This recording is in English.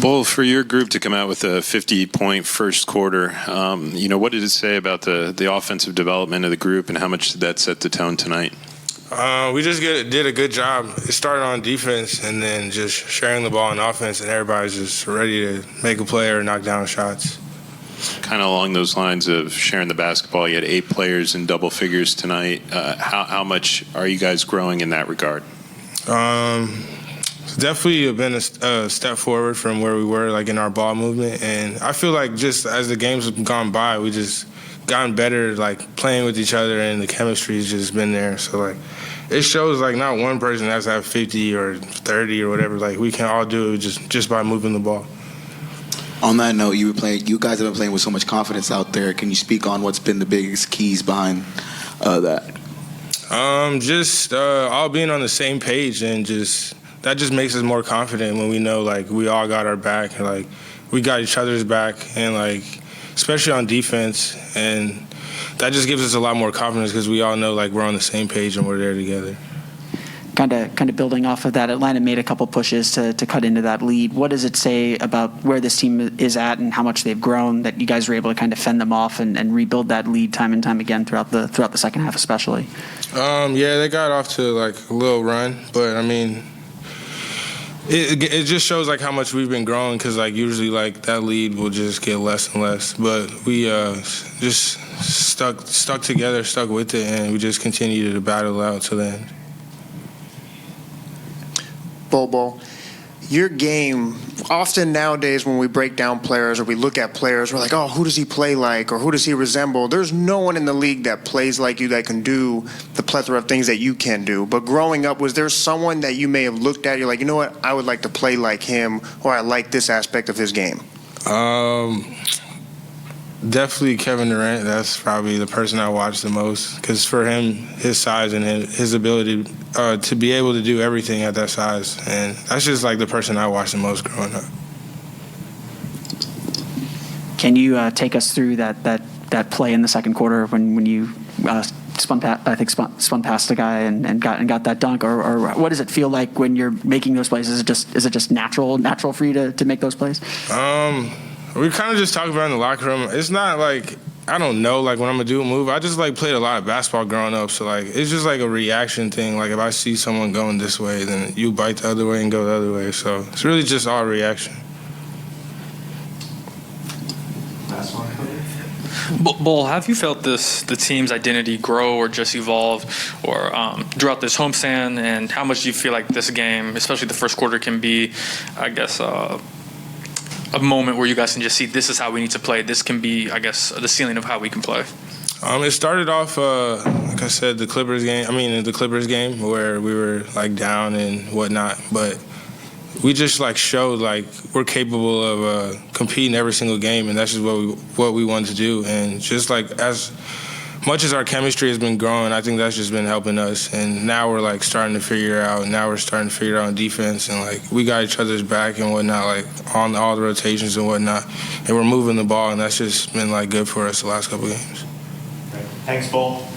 Bol, for your group to come out with a 50-point first quarter, what did it say about the offensive development of the group, and how much did that set the tone tonight? We just did a good job. It started on defense and then just sharing the ball on offense, and everybody's just ready to make a play or knock down shots. Kind of along those lines of sharing the basketball, you had 8 players in double figures tonight. How much are you guys growing in that regard? It's definitely been a step forward from where we were, like, in our ball movement. And I feel like just as the games have gone by, we just gotten better, like, playing with each other, and the chemistry has just been there. So, like, it shows, like, not one person has to have 50 or 30 or whatever. Like, we can all do it just by moving the ball. On that note, you guys have been playing with so much confidence out there. Can you speak on what's been the biggest keys behind that? Just all being on the same page, and that just makes us more confident when we know, like, we all got our back, and, like, we got each other's back, and, like, especially on defense, and that just gives us a lot more confidence because we all know, like, we're on the same page and we're there together. Kind of building off of that, Atlanta made a couple pushes to cut into that lead. What does it say about where this team is at and how much they've grown that you guys were able to kind of fend them off and rebuild that lead time and time again throughout the second half, especially? Yeah, they got off to, like, a little run, but I mean, it just shows, like, how much we've been growing, because, like, usually, like, that lead will just get less and less. But we just stuck together, stuck with it, and we just continue to battle out to the end. Bol Bol, your game, often nowadays when we break down players or we look at players, we're like, oh, who does he play like, or who does he resemble? There's no one in the league that plays like you, that can do the plethora of things that you can do. But growing up, was there someone that you may have looked at, you're like, you know what, I would like to play like him, or I like this aspect of his game? Definitely Kevin Durant. That's probably the person I watch the most, because for him, his size and his ability to be able to do everything at that size, and that's just, like, the person I watched the most growing up. Can you take us through that play in the second quarter when you spun past the guy and got that dunk, or what does it feel like when you're making those plays? Is it just natural for you to make those plays? We kind of just talk about it in the locker room. It's not like, I don't know, like, when I'm going to do a move. I just, like, played a lot of basketball growing up, so, like, it's just, like, a reaction thing. Like, if I see someone going this way, then you bite the other way and go the other way. So it's really just all reaction. Bol, have you felt the team's identity grow or just evolve or throughout this homestand, and how much do you feel like this game, especially the first quarter, can be, I guess, a moment where you guys can just see this is how we need to play? This can be, I guess, the ceiling of how we can play. It started off, like I said, the Clippers game where we were, like, down and whatnot. But we just, like, showed, like, we're capable of competing every single game, and that's just what we wanted to do. And just, like, as much as our chemistry has been growing, I think that's just been helping us. And now we're, like, starting to figure it out. Now we're starting to figure it out on defense. And, like, we got each other's back and whatnot, like, on all the rotations and whatnot. And we're moving the ball, and that's just been, like, good for us the last couple of games. Thanks, Bol.